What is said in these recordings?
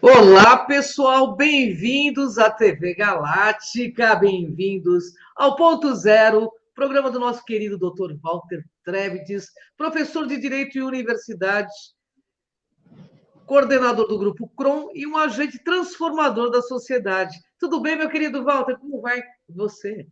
Olá, pessoal, bem-vindos à TV Galáctica, bem-vindos ao Ponto Zero, programa do nosso querido Dr. Walter Trebtes, professor de Direito e Universidade, coordenador do Grupo CROM e um agente transformador da sociedade. Tudo bem, meu querido Walter? Como vai você?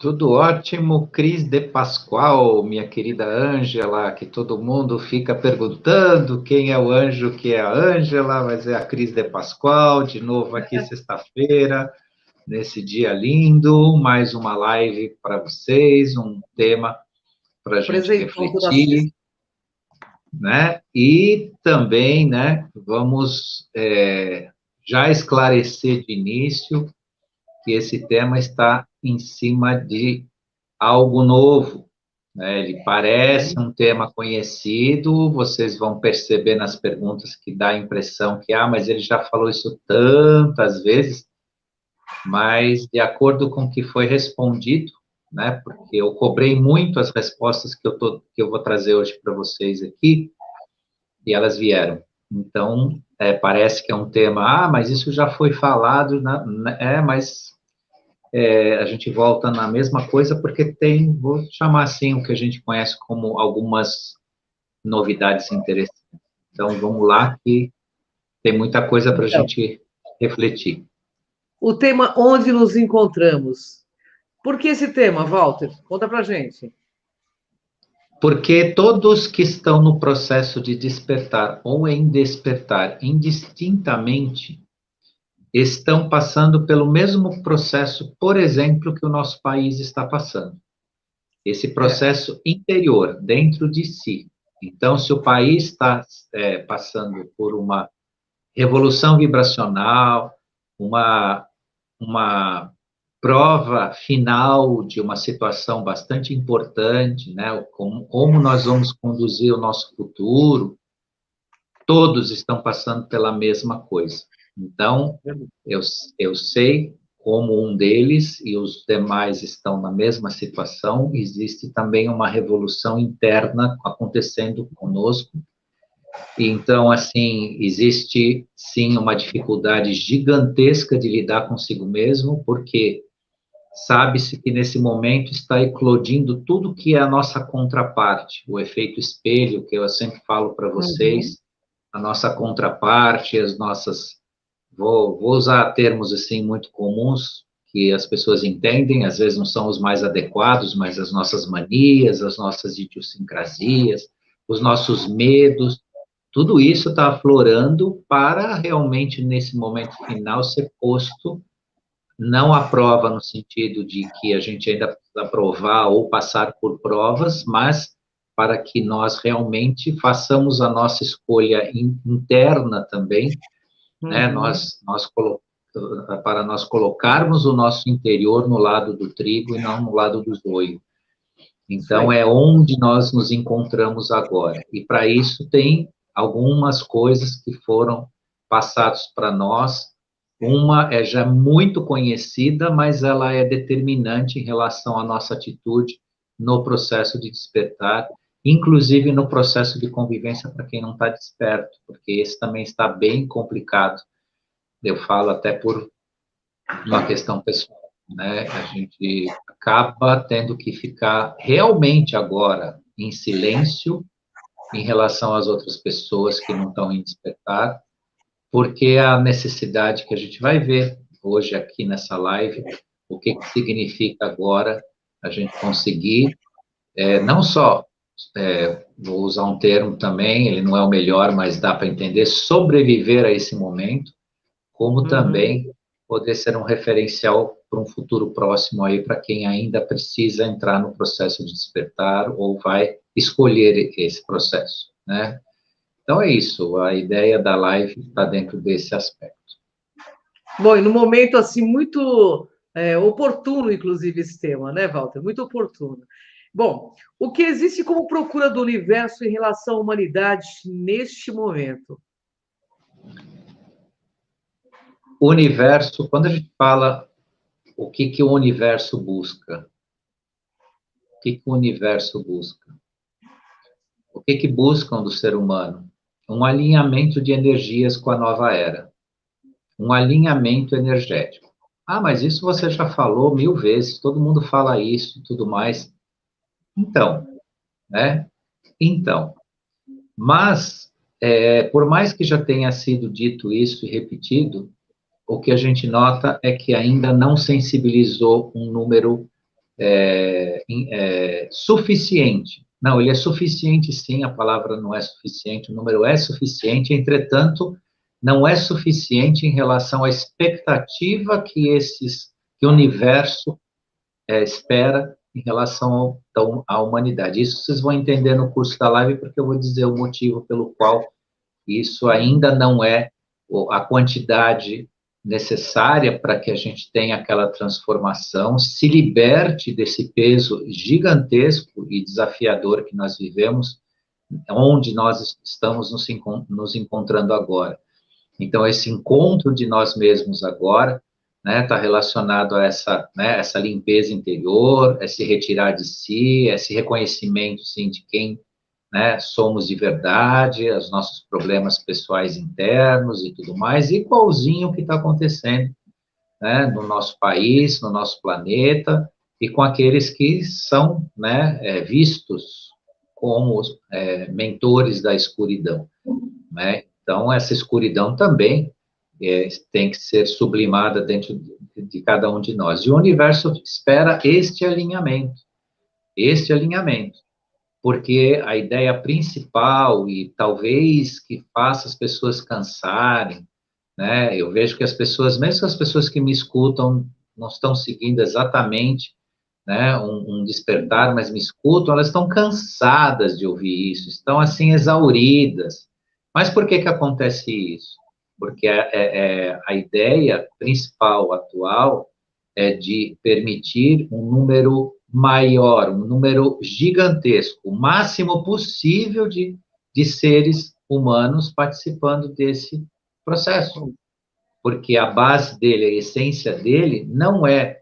Tudo ótimo, Cris de Pascoal, minha querida Ângela, que todo mundo fica perguntando quem é o anjo que é a Ângela, mas é a Cris de Pascoal, de novo aqui sexta-feira, nesse dia lindo, mais uma live para vocês, um tema para a gente refletir, né? E também, né, vamos já esclarecer de início que esse tema está em cima de algo novo, né? Ele parece um tema conhecido, vocês vão perceber nas perguntas que dá a impressão que, mas ele já falou isso tantas vezes, mas de acordo com o que foi respondido, né, porque eu cobrei muito as respostas que eu vou trazer hoje para vocês aqui, e elas vieram. Então, parece que é um tema, mas isso já foi falado, mas a gente volta na mesma coisa, porque tem, vou chamar assim, o que a gente conhece como algumas novidades interessantes. Então, vamos lá, que tem muita coisa para a gente refletir. O tema Onde nos encontramos. Por que esse tema, Walter? Conta para a gente. Porque todos que estão no processo de despertar ou em despertar indistintamente estão passando pelo mesmo processo, por exemplo, que o nosso país está passando. Esse processo interior, dentro de si. Então, se o país está passando por uma revolução vibracional, uma prova final de uma situação bastante importante, né? Como nós vamos conduzir o nosso futuro, todos estão passando pela mesma coisa. Então, eu sei como um deles e os demais estão na mesma situação, existe também uma revolução interna acontecendo conosco. Então, assim, existe, sim, uma dificuldade gigantesca de lidar consigo mesmo, porque sabe-se que nesse momento está eclodindo tudo que é a nossa contraparte, o efeito espelho, que eu sempre falo para vocês, a nossa contraparte, as nossas... Vou usar termos, assim, muito comuns, que as pessoas entendem, às vezes não são os mais adequados, mas as nossas manias, as nossas idiosincrasias, os nossos medos, tudo isso está aflorando para realmente, nesse momento final, ser posto, não à prova no sentido de que a gente ainda precisa provar ou passar por provas, mas para que nós realmente façamos a nossa escolha interna também, né? Para nós colocarmos o nosso interior no lado do trigo e não no lado do joio. Então, é onde nós nos encontramos agora. E para isso tem algumas coisas que foram passadas para nós. Uma é já muito conhecida, mas ela é determinante em relação à nossa atitude no processo de despertar, inclusive no processo de convivência para quem não está desperto, porque esse também está bem complicado. Eu falo até por uma questão pessoal, né? A gente acaba tendo que ficar realmente agora em silêncio em relação às outras pessoas que não estão em despertar, porque a necessidade que a gente vai ver hoje aqui nessa live, o que significa agora a gente conseguir, não só, vou usar um termo também, ele não é o melhor, mas dá para entender, sobreviver a esse momento, como também poder ser um referencial para um futuro próximo aí, para quem ainda precisa entrar no processo de despertar ou vai escolher esse processo, né? Então, é isso, a ideia da live está dentro desse aspecto. Bom, e no momento, assim, muito oportuno, inclusive, esse tema, né, Walter? Muito oportuno. Bom, o que existe como procura do universo em relação à humanidade neste momento? O universo, quando a gente fala o que o universo busca, o que o universo busca? o que buscam do ser humano? Um alinhamento de energias com a nova era, um alinhamento energético. Ah, mas isso você já falou 1000 vezes, todo mundo fala isso e tudo mais. Então, né? Então, mas, por mais que já tenha sido dito isso e repetido, o que a gente nota é que ainda não sensibilizou um número suficiente. Não, ele é suficiente sim, a palavra não é suficiente, o número é suficiente, entretanto, não é suficiente em relação à expectativa que que o universo espera em relação à humanidade. Isso vocês vão entender no curso da live, porque eu vou dizer o motivo pelo qual isso ainda não é a quantidade necessária para que a gente tenha aquela transformação, se liberte desse peso gigantesco e desafiador que nós vivemos, onde nós estamos nos encontrando agora. Então, esse encontro de nós mesmos agora, né, está relacionado a essa limpeza interior, esse retirar de si, esse reconhecimento, sim, de quem, né, somos de verdade, os nossos problemas pessoais internos e tudo mais, igualzinho o que está acontecendo, né, no nosso país, no nosso planeta, e com aqueles que são, né, vistos como mentores da escuridão, né? Então, essa escuridão também tem que ser sublimada dentro de cada um de nós. E o universo espera este alinhamento, porque a ideia principal, e talvez que faça as pessoas cansarem, né? Eu vejo que as pessoas, mesmo as pessoas que me escutam, não estão seguindo exatamente, né, um despertar, mas me escutam, elas estão cansadas de ouvir isso, estão, assim, exauridas. Mas por que acontece isso? Porque a ideia principal atual é de permitir um número maior, um número gigantesco, o máximo possível de seres humanos participando desse processo. Porque a base dele, a essência dele, não é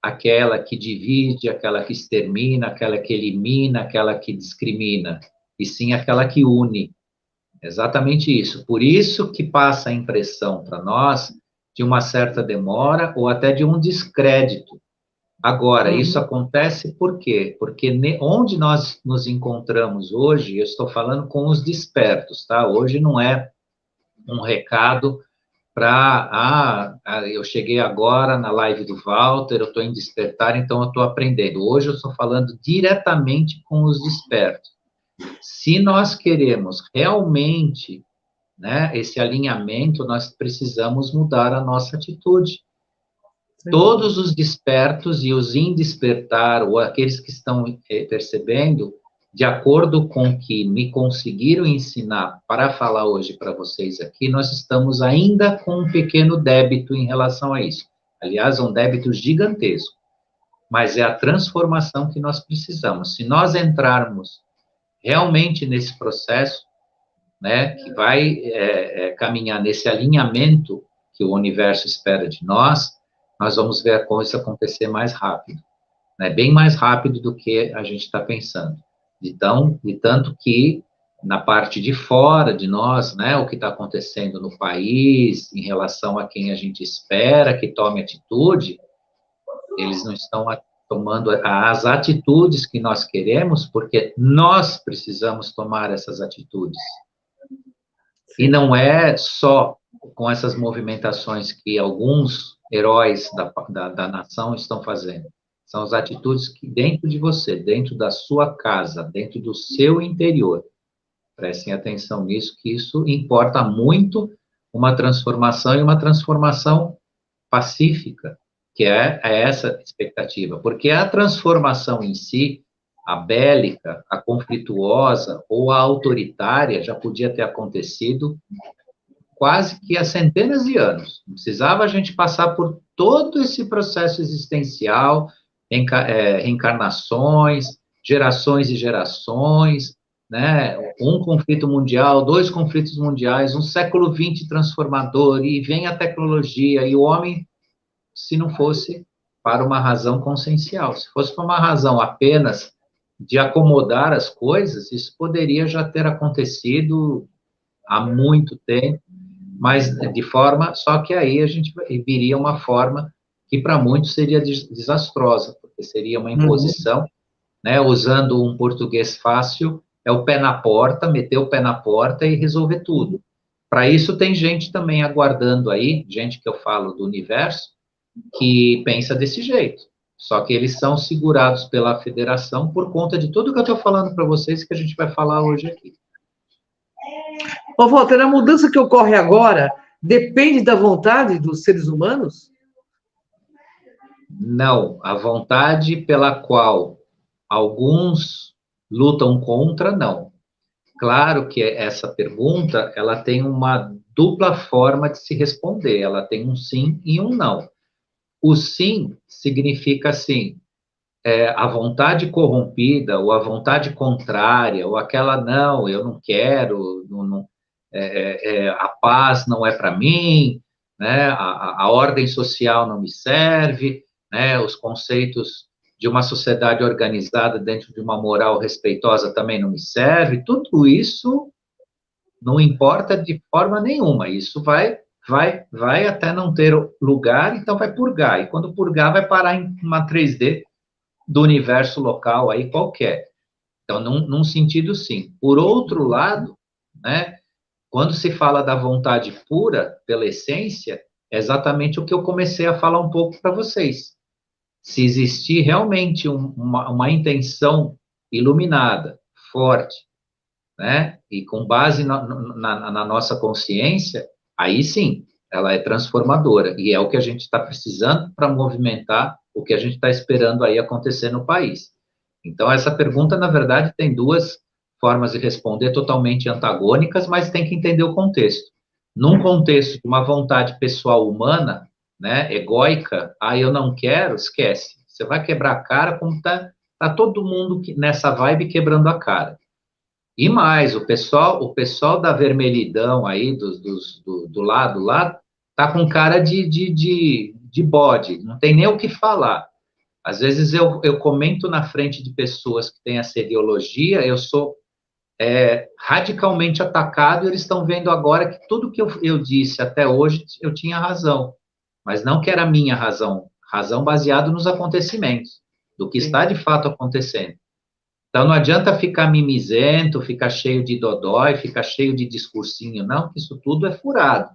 aquela que divide, aquela que extermina, aquela que elimina, aquela que discrimina, e sim aquela que une. Exatamente isso. Por isso que passa a impressão para nós de uma certa demora ou até de um descrédito. Agora, isso acontece por quê? Porque onde nós nos encontramos hoje, eu estou falando com os despertos, tá? Hoje não é um recado para, eu cheguei agora na live do Walter, eu estou em despertar, então eu estou aprendendo. Hoje eu estou falando diretamente com os despertos. Se nós queremos realmente, né, esse alinhamento, nós precisamos mudar a nossa atitude. Sim. Todos os despertos e os indespertar, ou aqueles que estão percebendo, de acordo com o que me conseguiram ensinar para falar hoje para vocês aqui, nós estamos ainda com um pequeno débito em relação a isso. Aliás, um débito gigantesco. Mas é a transformação que nós precisamos. Se nós entrarmos realmente nesse processo, né, que vai caminhar nesse alinhamento que o universo espera de nós, nós vamos ver a coisa acontecer mais rápido, né, bem mais rápido do que a gente está pensando. De tanto que, na parte de fora de nós, né, o que está acontecendo no país, em relação a quem a gente espera que tome atitude, eles não estão tomando as atitudes que nós queremos, porque nós precisamos tomar essas atitudes. E não é só com essas movimentações que alguns heróis da nação estão fazendo. São as atitudes que dentro de você, dentro da sua casa, dentro do seu interior. Prestem atenção nisso, que isso importa muito uma transformação, e uma transformação pacífica, que é essa expectativa. Porque a transformação em si, a bélica, a conflituosa ou a autoritária, já podia ter acontecido quase que há centenas de anos. Não precisava a gente passar por todo esse processo existencial, reencarnações, gerações e gerações, né? Um conflito mundial, 2 conflitos mundiais, um século XX transformador, e vem a tecnologia, e o homem, se não fosse para uma razão consciencial, se fosse para uma razão apenas de acomodar as coisas, isso poderia já ter acontecido há muito tempo, mas de forma, só que aí a gente viria uma forma que para muitos seria desastrosa, porque seria uma imposição, né, usando um português fácil, é o pé na porta, meter o pé na porta e resolver tudo. Para isso tem gente também aguardando aí, gente que eu falo do universo, que pensa desse jeito. Só que eles são segurados pela federação por conta de tudo que eu estou falando para vocês, que a gente vai falar hoje aqui. Ô, Walter, a mudança que ocorre agora depende da vontade dos seres humanos? Não, a vontade pela qual alguns lutam contra, não. Claro que essa pergunta, ela tem uma dupla forma de se responder, ela tem um sim e um não. O sim significa assim, a vontade corrompida, ou a vontade contrária, ou aquela não, eu não quero, a paz não é para mim, né, a ordem social não me serve, né, os conceitos de uma sociedade organizada dentro de uma moral respeitosa também não me serve, tudo isso não importa de forma nenhuma, isso vai até não ter lugar, então vai purgar, e quando purgar vai parar em uma 3D do universo local aí qualquer. Então, num sentido, sim. Por outro lado, né, quando se fala da vontade pura, pela essência, é exatamente o que eu comecei a falar um pouco para vocês. Se existir realmente uma intenção iluminada, forte, né, e com base na nossa consciência, aí sim, ela é transformadora, e é o que a gente está precisando para movimentar o que a gente está esperando aí acontecer no país. Então, essa pergunta, na verdade, tem duas formas de responder totalmente antagônicas, mas tem que entender o contexto. Num contexto de uma vontade pessoal humana, né, egóica, eu não quero, esquece. Você vai quebrar a cara como tá todo mundo nessa vibe quebrando a cara. E mais, o pessoal da vermelhidão aí, do lado lá, tá com cara de bode, não tem nem o que falar. Às vezes eu comento na frente de pessoas que têm essa ideologia, eu sou radicalmente atacado, e eles estão vendo agora que tudo que eu disse até hoje, eu tinha razão. Mas não que era minha razão, razão baseada nos acontecimentos, do que está de fato acontecendo. Então, não adianta ficar mimizento, ficar cheio de dodói, ficar cheio de discursinho, não, que isso tudo é furado.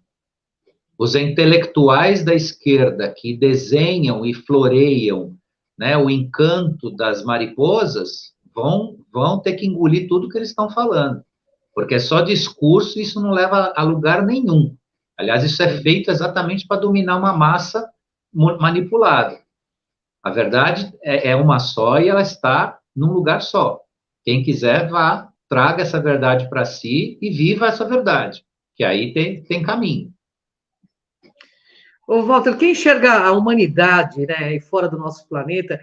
Os intelectuais da esquerda que desenham e floreiam, né, o encanto das mariposas vão ter que engolir tudo que eles estão falando, porque é só discurso e isso não leva a lugar nenhum. Aliás, isso é feito exatamente para dominar uma massa manipulada. A verdade é uma só e ela está num lugar só. Quem quiser, vá, traga essa verdade para si e viva essa verdade, que aí tem caminho. Ô, Walter, quem enxerga a humanidade, né, e fora do nosso planeta,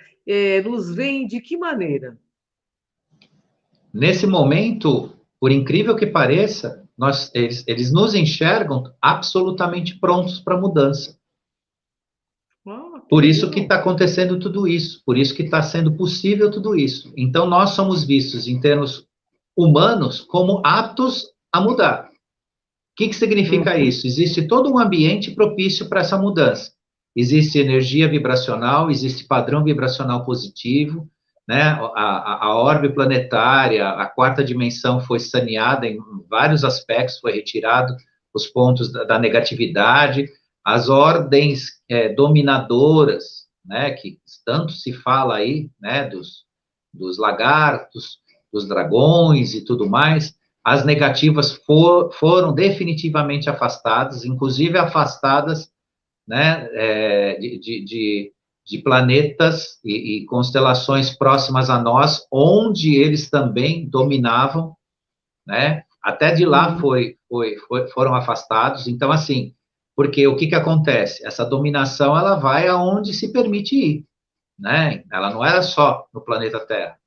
nos vê de que maneira? Nesse momento, por incrível que pareça, eles nos enxergam absolutamente prontos para mudança. Por isso que está acontecendo tudo isso, por isso que está sendo possível tudo isso. Então, nós somos vistos, em termos humanos, como aptos a mudar. O que significa isso? Existe todo um ambiente propício para essa mudança. Existe energia vibracional, existe padrão vibracional positivo, né? A orbe planetária, a quarta dimensão foi saneada em vários aspectos, foi retirado os pontos da negatividade, as ordens dominadoras, né? Que tanto se fala aí, né? Dos lagartos, dos dragões e tudo mais, as negativas foram definitivamente afastadas, inclusive afastadas, né, de planetas e constelações próximas a nós, onde eles também dominavam, né? Até de lá foram afastados. Então, assim, porque o que acontece? Essa dominação, ela vai aonde se permite ir, né? Ela não era só no planeta Terra.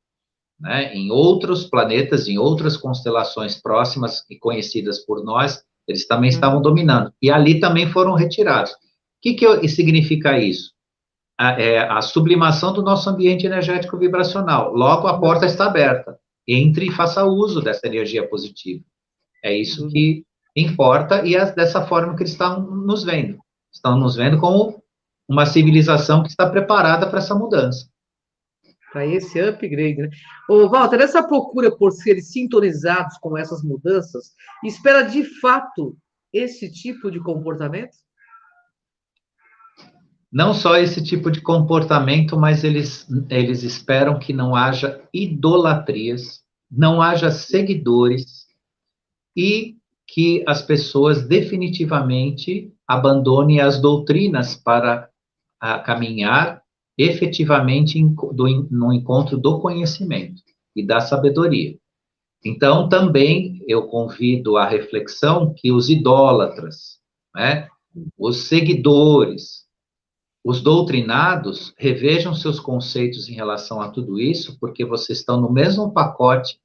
Né? Em outros planetas, em outras constelações próximas e conhecidas por nós, eles também estavam dominando. E ali também foram retirados. O que significa isso? a sublimação do nosso ambiente energético vibracional. Logo, a porta está aberta. Entre e faça uso dessa energia positiva. É isso que importa e é dessa forma que eles estão nos vendo. Estão nos vendo como uma civilização que está preparada para essa mudança. Para esse upgrade, né? Ô, Walter, essa procura por seres sintonizados com essas mudanças, espera de fato esse tipo de comportamento? Não só esse tipo de comportamento, mas eles esperam que não haja idolatrias, não haja seguidores e que as pessoas definitivamente abandonem as doutrinas para caminhar efetivamente no encontro do conhecimento e da sabedoria. Então, também eu convido à reflexão que os idólatras, né, os seguidores, os doutrinados, revejam seus conceitos em relação a tudo isso, porque vocês estão no mesmo pacote,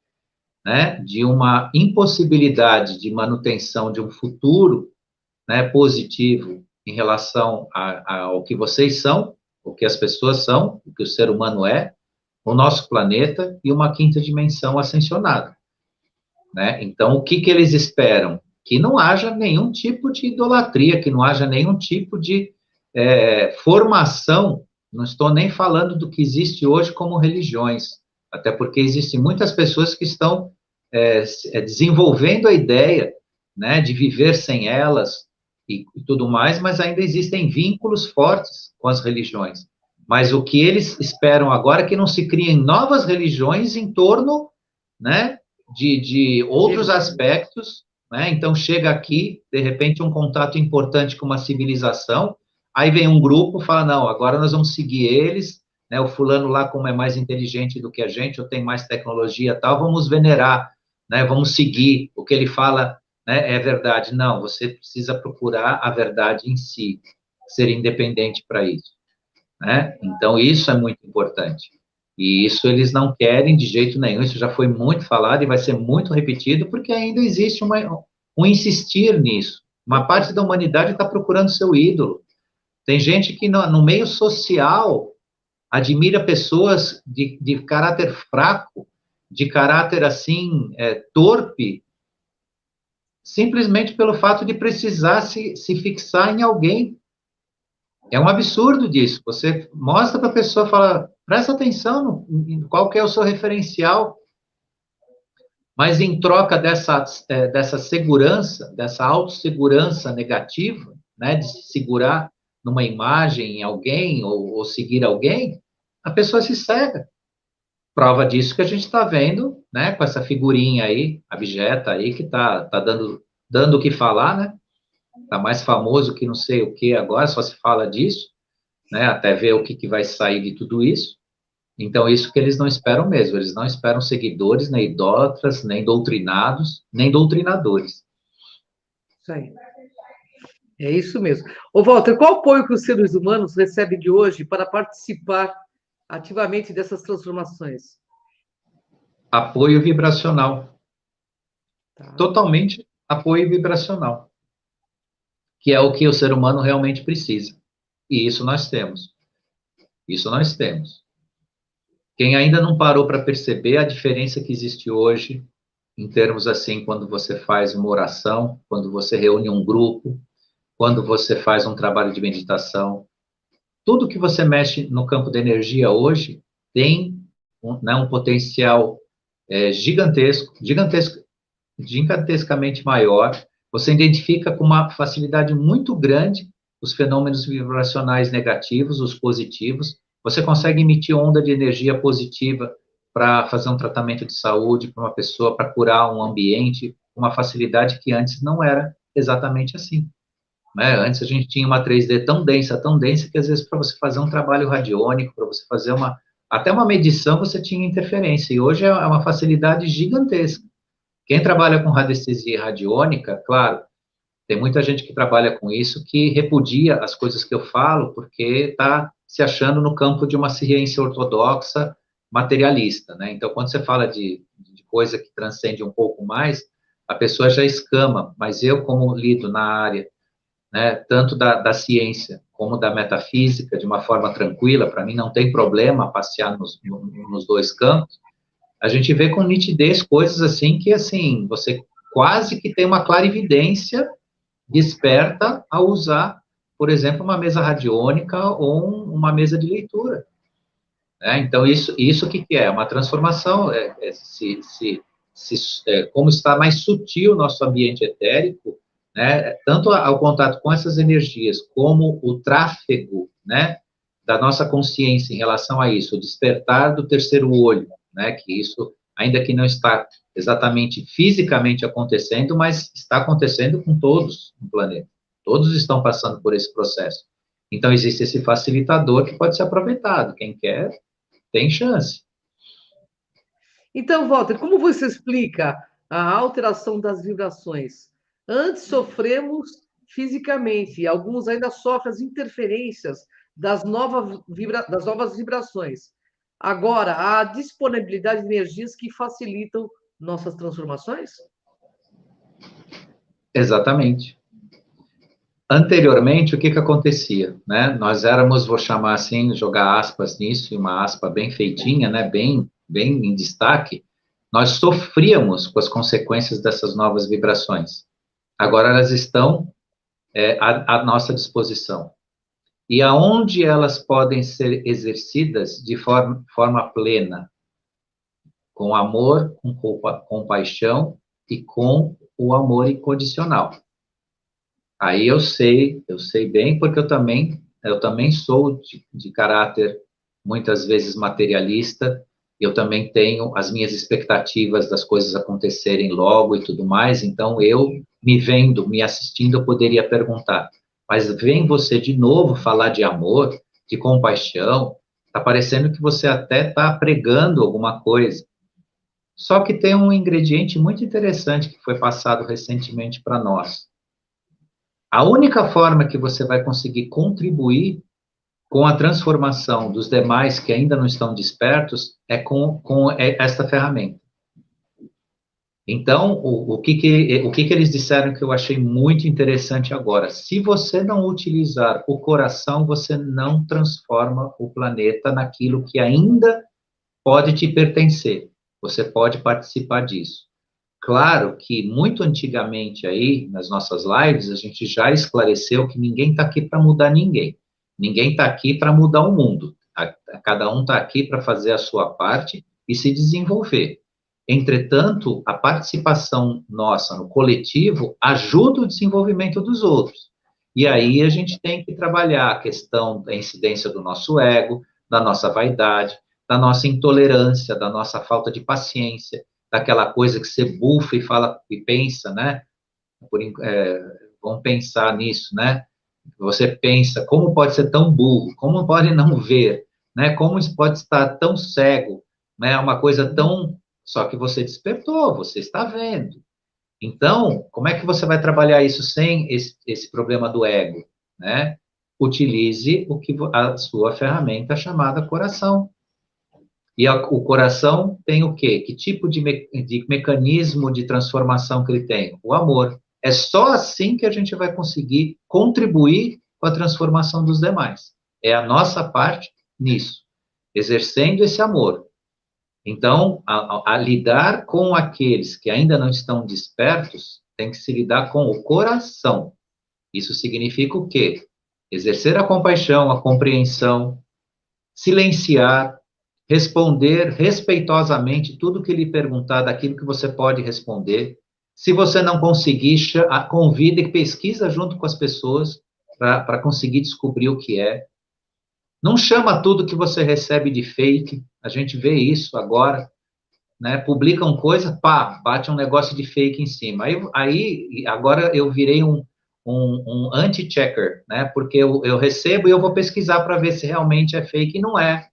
né, de uma impossibilidade de manutenção de um futuro, né, positivo em relação ao que vocês são, o que as pessoas são, o que o ser humano é, o nosso planeta e uma quinta dimensão ascensionada. Né? Então, o que eles esperam? Que não haja nenhum tipo de idolatria, que não haja nenhum tipo de formação, não estou nem falando do que existe hoje como religiões, até porque existem muitas pessoas que estão desenvolvendo a ideia, né, de viver sem elas e tudo mais, mas ainda existem vínculos fortes com as religiões. Mas o que eles esperam agora é que não se criem novas religiões em torno, né, de outros aspectos, né? Então chega aqui, de repente, um contato importante com uma civilização, aí vem um grupo, fala, não, agora nós vamos seguir eles, né? O fulano lá, como é mais inteligente do que a gente, ou tem mais tecnologia e tal, vamos venerar, né? Vamos seguir o que ele fala, né? É verdade. Não, você precisa procurar a verdade em si, ser independente para isso, né? Então, isso é muito importante. E isso eles não querem de jeito nenhum, isso já foi muito falado e vai ser muito repetido, porque ainda existe um insistir nisso. Uma parte da humanidade está procurando seu ídolo. Tem gente que no meio social admira pessoas de caráter fraco, de caráter assim, torpe, simplesmente pelo fato de precisar se fixar em alguém. É um absurdo disso. Você mostra para a pessoa, fala, presta atenção em qual que é o seu referencial, mas em troca dessa segurança, dessa autossegurança negativa, né, de se segurar numa imagem, em alguém, ou seguir alguém, a pessoa se cega. Prova disso que a gente está vendo, né, com essa figurinha aí, abjeta aí, que está dando o que falar, né? Está mais famoso que não sei o que agora, só se fala disso, né, até ver o que vai sair de tudo isso. Então, isso que eles não esperam mesmo, eles não esperam seguidores, nem idólatras, nem doutrinados, nem doutrinadores. Isso aí. É isso mesmo. Ô, Walter, qual apoio que os seres humanos recebem de hoje para participar ativamente dessas transformações? Apoio vibracional. Tá. Totalmente apoio vibracional. Que é o que o ser humano realmente precisa. E isso nós temos. Isso nós temos. Quem ainda não parou para perceber a diferença que existe hoje, em termos assim, quando você faz uma oração, quando você reúne um grupo, quando você faz um trabalho de meditação, tudo que você mexe no campo da energia hoje tem um potencial gigantescamente maior. Você identifica com uma facilidade muito grande os fenômenos vibracionais negativos, os positivos. Você consegue emitir onda de energia positiva para fazer um tratamento de saúde para uma pessoa, para curar um ambiente, uma facilidade que antes não era exatamente assim. Né? Antes a gente tinha uma 3D tão densa, que às vezes para você fazer um trabalho radiônico, para você fazer até uma medição, você tinha interferência. E hoje é uma facilidade gigantesca. Quem trabalha com radiestesia radiônica, claro, tem muita gente que trabalha com isso que repudia as coisas que eu falo, porque está se achando no campo de uma ciência ortodoxa materialista, né? Então, quando você fala de coisa que transcende um pouco mais, a pessoa já escama, mas eu, como lido na área, né, tanto da ciência como da metafísica, de uma forma tranquila, para mim não tem problema passear nos dois campos, a gente vê com nitidez coisas assim que, assim, você quase que tem uma clarividência desperta ao usar, por exemplo, uma mesa radiônica ou uma mesa de leitura. Então, isso que é? Uma transformação, como está mais sutil o nosso ambiente etérico, né, tanto ao contato com essas energias, como o tráfego, né, da nossa consciência em relação a isso, o despertar do terceiro olho, né, que isso, ainda que não está exatamente fisicamente acontecendo, mas está acontecendo com todos no planeta. Todos estão passando por esse processo. Então, existe esse facilitador que pode ser aproveitado. Quem quer, tem chance. Então, Walter, como você explica a alteração das vibrações? Antes sofremos fisicamente, alguns ainda sofrem as interferências das novas vibrações. Agora, há disponibilidade de energias que facilitam nossas transformações? Exatamente. Anteriormente, o que acontecia, né? Nós éramos, vou chamar assim, jogar aspas nisso, e uma aspa bem feitinha, né? Bem em destaque, nós sofríamos com as consequências dessas novas vibrações. Agora elas estão à nossa disposição. E aonde elas podem ser exercidas de forma plena? Com amor, com compaixão e com o amor incondicional. Aí eu sei bem, porque eu também sou de caráter, muitas vezes materialista, eu também tenho as minhas expectativas das coisas acontecerem logo e tudo mais, então eu, me vendo, me assistindo, eu poderia perguntar, mas vem você de novo falar de amor, de compaixão, está parecendo que você até está pregando alguma coisa. Só que tem um ingrediente muito interessante que foi passado recentemente para nós. A única forma que você vai conseguir contribuir com a transformação dos demais que ainda não estão despertos é com esta ferramenta. Então, o que eles disseram que eu achei muito interessante agora? Se você não utilizar o coração, você não transforma o planeta naquilo que ainda pode te pertencer. Você pode participar disso. Claro que muito antigamente aí, nas nossas lives, a gente já esclareceu que ninguém está aqui para mudar ninguém. Ninguém está aqui para mudar o mundo. Cada um está aqui para fazer a sua parte e se desenvolver. Entretanto, a participação nossa no coletivo ajuda o desenvolvimento dos outros. E aí a gente tem que trabalhar a questão da incidência do nosso ego, da nossa vaidade, da nossa intolerância, da nossa falta de paciência, daquela coisa que você bufa e fala e pensa, né? Vamos pensar nisso, né? Você pensa, como pode ser tão burro? Como pode não ver? Né? Como pode estar tão cego? Né? Uma coisa tão... Só que você despertou, você está vendo. Então, como é que você vai trabalhar isso sem esse problema do ego? Né? Utilize a sua ferramenta chamada coração. E o coração tem o quê? Que tipo de mecanismo de transformação que ele tem? O amor. É só assim que a gente vai conseguir contribuir com a transformação dos demais. É a nossa parte nisso, exercendo esse amor. Então, a lidar com aqueles que ainda não estão despertos, tem que se lidar com o coração. Isso significa o quê? Exercer a compaixão, a compreensão, silenciar, responder respeitosamente tudo que lhe perguntar daquilo que você pode responder. Se você não conseguir, convida e pesquisa junto com as pessoas para conseguir descobrir o que é. Não chama tudo que você recebe de fake, a gente vê isso agora, né? Publicam coisa, pá, bate um negócio de fake em cima. Aí agora eu virei um anti-checker, né? Porque eu recebo e eu vou pesquisar para ver se realmente é fake, e não é.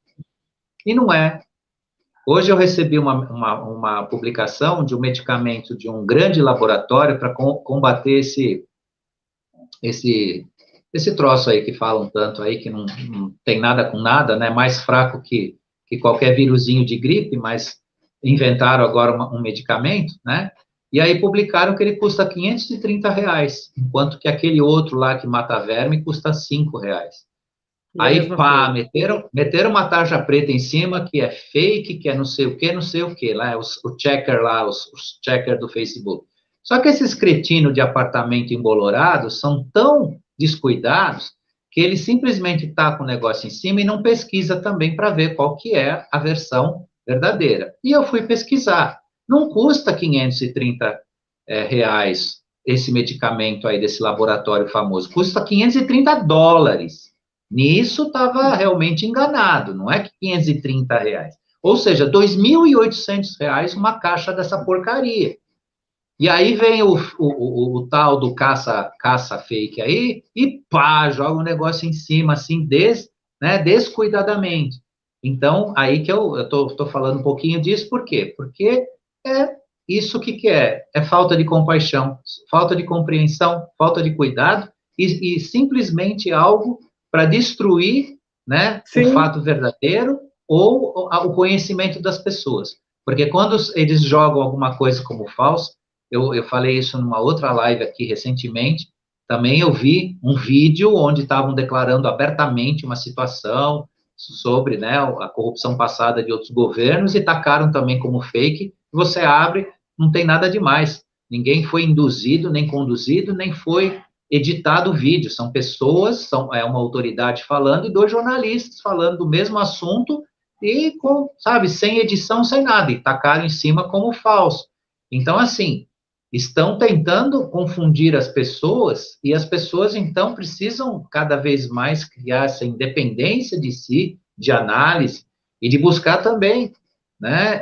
E não é. Hoje eu recebi uma publicação de um medicamento de um grande laboratório para combater esse troço aí que falam tanto aí, que não tem nada com nada, né? Mais fraco que qualquer vírusinho de gripe, mas inventaram agora um medicamento, né? E aí publicaram que ele custa R$ 530, enquanto que aquele outro lá que mata verme custa R$ 5. E é a Aí, mesma pá, coisa. meteram uma tarja preta em cima que é fake, que é não sei o que, não sei o que, lá, o checker lá, os checker do Facebook. Só que esses cretinos de apartamento embolorado são tão descuidados que ele simplesmente tacam o negócio em cima e não pesquisa também para ver qual que é a versão verdadeira. E eu fui pesquisar. Não custa R$ 530 esse medicamento aí desse laboratório famoso, custa US$ 530. Nisso estava realmente enganado, não é que R$ 530. Ou seja, R$ 2.800 uma caixa dessa porcaria. E aí vem o tal do caça fake aí e pá, joga o negócio em cima, assim, descuidadamente. Então, aí que eu tô falando um pouquinho disso, por quê? Porque é isso que é? É falta de compaixão, falta de compreensão, falta de cuidado e simplesmente algo para destruir, né, o Sim, fato verdadeiro ou o conhecimento das pessoas. Porque quando eles jogam alguma coisa como falso, eu falei isso numa outra live aqui recentemente. Também eu vi um vídeo onde estavam declarando abertamente uma situação sobre, né, a corrupção passada de outros governos e tacaram também como fake. Você abre, não tem nada demais. Ninguém foi induzido, nem conduzido, nem foi editado o vídeo. São pessoas, é uma autoridade falando e dois jornalistas falando do mesmo assunto e com, sabe, sem edição, sem nada, e tacaram em cima como falso. Então, assim, estão tentando confundir as pessoas e as pessoas então precisam cada vez mais criar essa independência de si, de análise e de buscar também, né,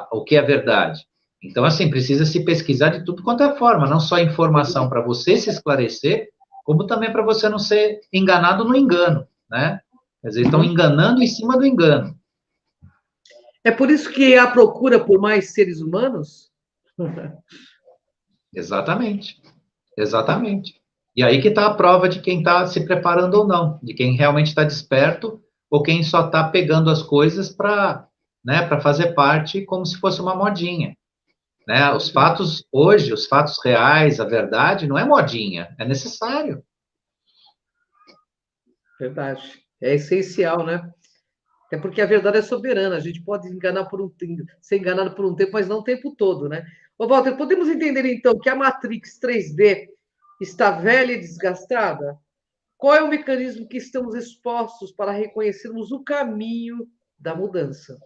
o que é verdade. Então, assim, precisa se pesquisar de tudo quanto é forma, não só informação para você se esclarecer, como também para você não ser enganado no engano, né? Quer dizer, estão uhum. enganando em cima do engano. É por isso que há procura por mais seres humanos? Exatamente. Exatamente. E aí que está a prova de quem está se preparando ou não, de quem realmente está desperto ou quem só está pegando as coisas para, né, para fazer parte como se fosse uma modinha, né? Os fatos hoje, os fatos reais, a verdade não é modinha, é necessário. Verdade. É essencial, né? É porque a verdade é soberana. A gente pode ser enganado por um tempo, mas não o tempo todo, né? Ô, Walter, podemos entender então que a Matrix 3D está velha e desgastada? Qual é o mecanismo que estamos expostos para reconhecermos o caminho da mudança?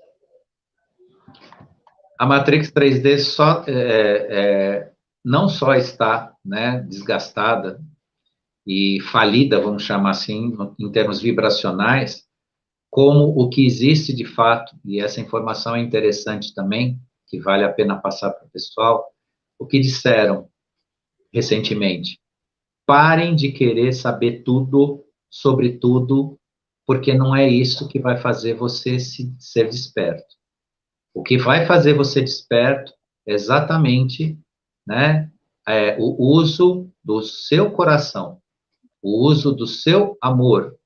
A Matrix 3D não só está, né, desgastada e falida, vamos chamar assim, em termos vibracionais, como o que existe de fato, e essa informação é interessante também, que vale a pena passar para o pessoal, o que disseram recentemente. Parem de querer saber tudo sobre tudo, porque não é isso que vai fazer você ser desperto. O que vai fazer você desperto é exatamente, né, o uso do seu coração, o uso do seu amor,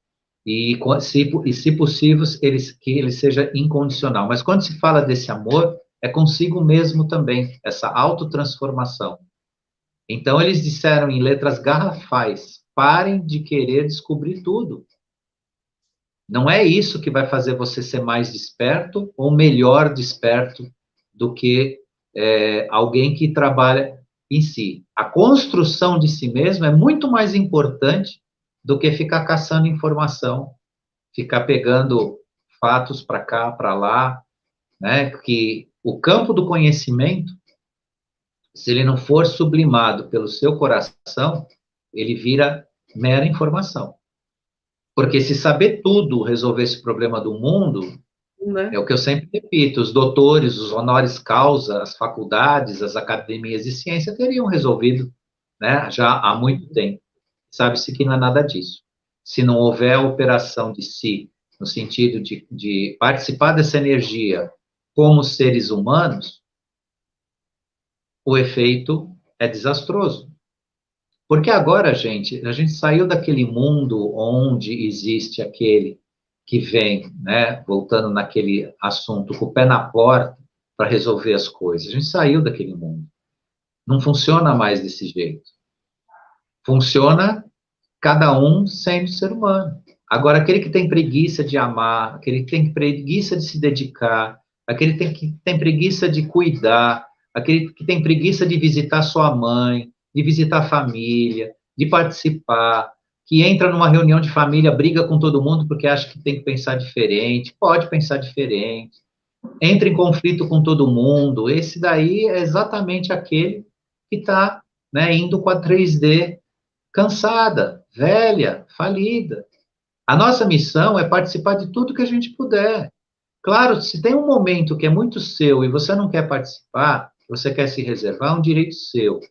se possível, que ele seja incondicional. Mas quando se fala desse amor, é consigo mesmo também, essa autotransformação. Então, eles disseram em letras garrafais: parem de querer descobrir tudo. Não é isso que vai fazer você ser mais desperto ou melhor desperto do que alguém que trabalha em si. A construção de si mesmo é muito mais importante do que ficar caçando informação, ficar pegando fatos para cá, para lá, né? Que o campo do conhecimento, se ele não for sublimado pelo seu coração, ele vira mera informação. Porque se saber tudo resolver esse problema do mundo, é Né? o que eu sempre repito, os doutores, os honoris causa, as faculdades, as academias de ciência teriam resolvido, né, já há muito tempo. Sabe-se que não é nada disso. Se não houver a operação de si, no sentido de participar dessa energia como seres humanos, o efeito é desastroso. Porque agora, gente, a gente saiu daquele mundo onde existe aquele que vem, né, voltando naquele assunto, com o pé na porta para resolver as coisas. A gente saiu daquele mundo. Não funciona mais desse jeito. Funciona cada um sendo ser humano. Agora, aquele que tem preguiça de amar, aquele que tem preguiça de se dedicar, aquele que tem preguiça de cuidar, aquele que tem preguiça de visitar sua mãe, de visitar a família, de participar, que entra numa reunião de família, briga com todo mundo porque acha que tem que pensar diferente, pode pensar diferente, entra em conflito com todo mundo, esse daí é exatamente aquele que está, né, indo com a 3D cansada, velha, falida. A nossa missão é participar de tudo que a gente puder. Claro, se tem um momento que é muito seu e você não quer participar, você quer se reservar, é um direito seu.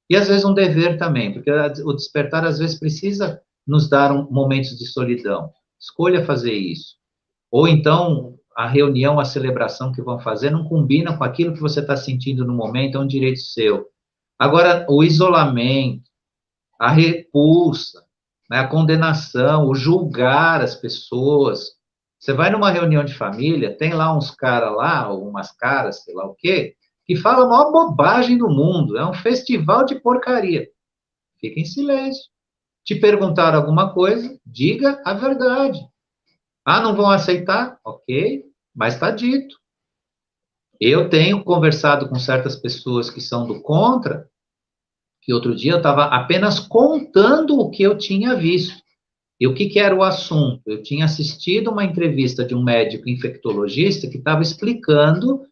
E às vezes um dever também, porque o despertar às vezes precisa nos dar momentos de solidão. Escolha fazer isso. Ou então, a reunião, a celebração que vão fazer não combina com aquilo que você está sentindo no momento, é um direito seu. Agora, o isolamento, a repulsa, né, a condenação, o julgar as pessoas. Você vai numa reunião de família, tem lá uns caras lá, ou umas caras, sei lá o quê, que falam a maior bobagem do mundo. É um festival de porcaria. Fica em silêncio. Te perguntaram alguma coisa, diga a verdade. Ah, não vão aceitar? Ok, mas está dito. Eu tenho conversado com certas pessoas que são do contra, que outro dia eu estava apenas contando o que eu tinha visto. E o que era o assunto? Eu tinha assistido uma entrevista de um médico infectologista que estava explicando,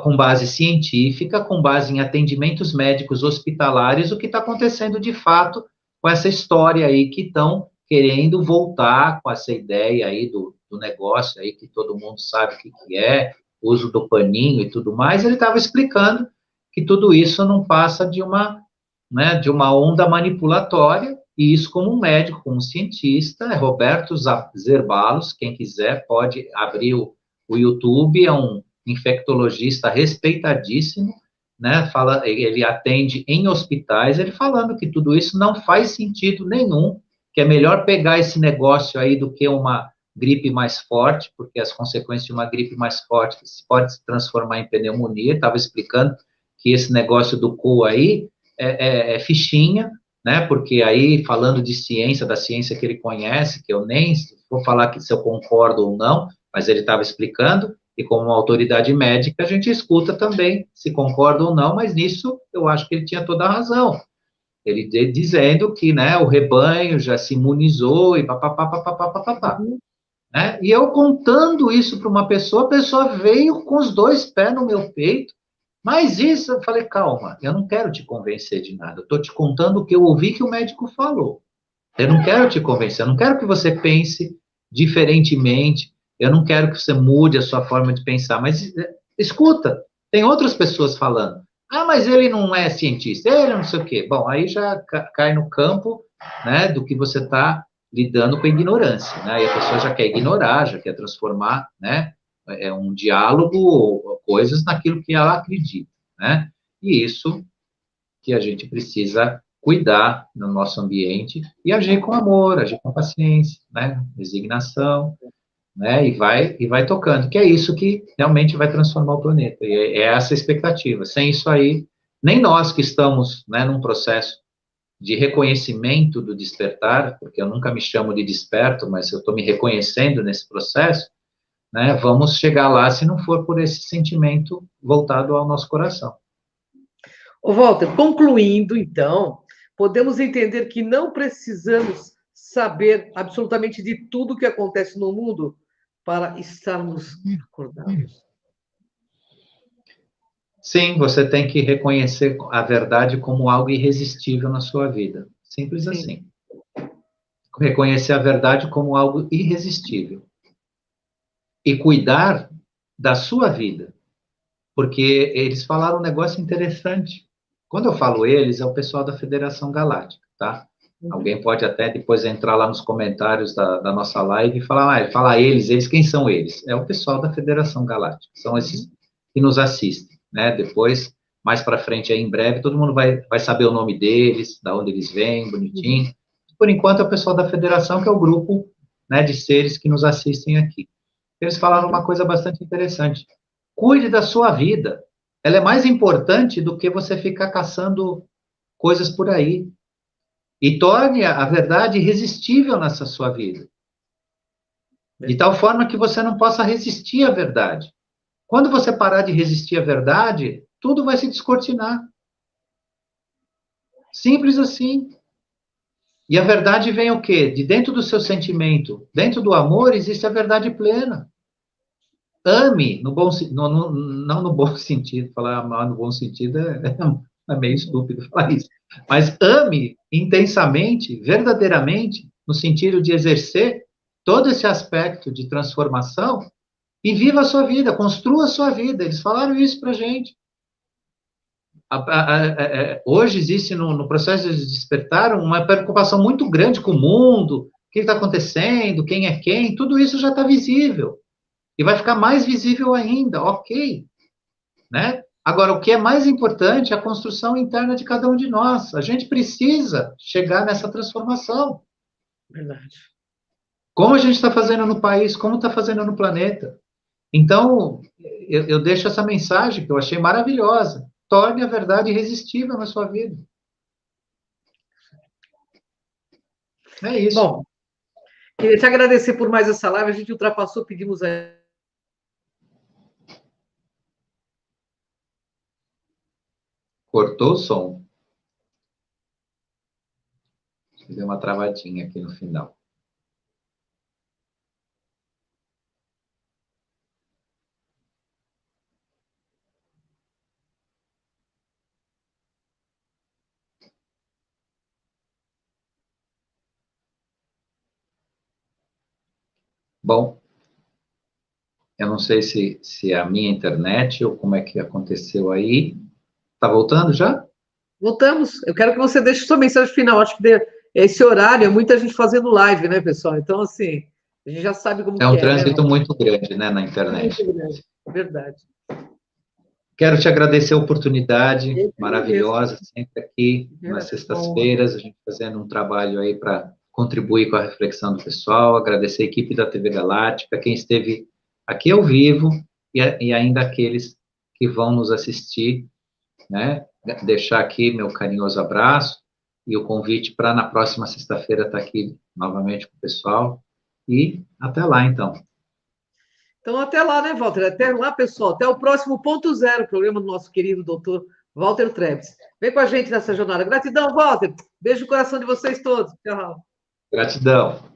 com base científica, com base em atendimentos médicos hospitalares, o que está acontecendo de fato com essa história aí que estão querendo voltar com essa ideia aí do negócio aí que todo mundo sabe o que é, uso do paninho e tudo mais. Ele estava explicando que tudo isso não passa de uma, né, de uma onda manipulatória, e isso como um médico, como um cientista, é Roberto Zerbalos, quem quiser pode abrir o YouTube, é um infectologista respeitadíssimo, né, fala, ele atende em hospitais, ele falando que tudo isso não faz sentido nenhum, que é melhor pegar esse negócio aí do que uma gripe mais forte, porque as consequências de uma gripe mais forte pode se transformar em pneumonia. Estava explicando que esse negócio do cu aí é fichinha, né? Porque aí, falando de ciência, da ciência que ele conhece, que eu nem vou falar que se eu concordo ou não, mas ele estava explicando, e como uma autoridade médica, a gente escuta também se concorda ou não, mas nisso eu acho que ele tinha toda a razão. Ele dizendo que, né, o rebanho já se imunizou e papapá, papapá, papapá. Né? E eu contando isso para uma pessoa, a pessoa veio com os dois pés no meu peito, mas isso, eu falei, calma, eu não quero te convencer de nada, eu estou te contando o que eu ouvi que o médico falou. Eu não quero te convencer, eu não quero que você pense diferentemente, eu não quero que você mude a sua forma de pensar, mas escuta, tem outras pessoas falando. Ah, mas ele não é cientista, ele não sei o quê. Bom, aí já cai no campo, né, do que você está lidando com a ignorância, né? E a pessoa já quer ignorar, já quer transformar, né, um diálogo ou coisas naquilo que ela acredita, né? E isso que a gente precisa cuidar no nosso ambiente e agir com amor, agir com paciência, né? Resignação, né? E vai tocando, que é isso que realmente vai transformar o planeta. E é essa a expectativa. Sem isso aí, nem nós que estamos, né, num processo de reconhecimento do despertar, porque eu nunca me chamo de desperto, mas eu estou me reconhecendo nesse processo, né? Vamos chegar lá se não for por esse sentimento voltado ao nosso coração. Ô, Walter, concluindo, então, podemos entender que não precisamos saber absolutamente de tudo que acontece no mundo para estarmos acordados. Sim, você tem que reconhecer a verdade como algo irresistível na sua vida. Simples assim. Reconhecer a verdade como algo irresistível. E cuidar da sua vida. Porque eles falaram um negócio interessante. Quando eu falo eles, é o pessoal da Federação Galáctica, tá? Alguém pode até depois entrar lá nos comentários da nossa live e falar eles, quem são eles? É o pessoal da Federação Galáctica, são esses que nos assistem, né? Depois, mais para frente, aí, em breve, todo mundo vai saber o nome deles, da onde eles vêm, bonitinho. Por enquanto, é o pessoal da Federação, que é o grupo, né, de seres que nos assistem aqui. Eles falaram uma coisa bastante interessante. Cuide da sua vida. ela é mais importante do que você ficar caçando coisas por aí. E torne a verdade irresistível nessa sua vida. De tal forma que você não possa resistir à verdade. Quando você parar de resistir à verdade, tudo vai se descortinar. Simples assim. E a verdade vem o quê? De dentro do seu sentimento. Dentro do amor existe a verdade plena. Ame, no bom, não no bom sentido, falar amar no bom sentido é meio estúpido falar isso. Mas ame intensamente, verdadeiramente, no sentido de exercer todo esse aspecto de transformação e viva a sua vida, construa a sua vida. Eles falaram isso para a gente. Hoje existe no processo de despertar uma preocupação muito grande com o mundo, o que está acontecendo, quem é quem, tudo isso já está visível. E vai ficar mais visível ainda, ok. Né? Agora, o que é mais importante é a construção interna de cada um de nós. A gente precisa chegar nessa transformação. Verdade. Como a gente está fazendo no país, como está fazendo no planeta. Então, eu deixo essa mensagem que eu achei maravilhosa. Torne a verdade irresistível na sua vida. É isso. Bom, queria te agradecer por mais essa live. A gente ultrapassou, pedimos a... Cortou o som. Deu uma travadinha aqui no final. Bom, eu não sei se é a minha internet ou como é que aconteceu aí. Tá voltando já? Voltamos. Eu quero que você deixe sua mensagem final. Acho que esse horário é muita gente fazendo live, né, pessoal? Então, assim, a gente já sabe como É que um é, né? trânsito muito grande, né, na internet. Muito grande. Verdade. Quero te agradecer a oportunidade Eu que agradeço. maravilhosa, sempre aqui nas Bom, sextas-feiras, a gente fazendo um trabalho aí para contribuir com a reflexão do pessoal, agradecer a equipe da TV Galáctica, quem esteve aqui ao vivo e ainda aqueles que vão nos assistir, né? Deixar aqui meu carinhoso abraço e o convite para na próxima sexta-feira estar aqui novamente com o pessoal e até lá, então. então, até lá, né, Walter? Até lá, pessoal. Até o próximo ponto zero, programa do nosso querido doutor Walter Trebs. Vem com a gente nessa jornada. Gratidão, Walter. Beijo no coração de vocês todos. Tchau. Gratidão.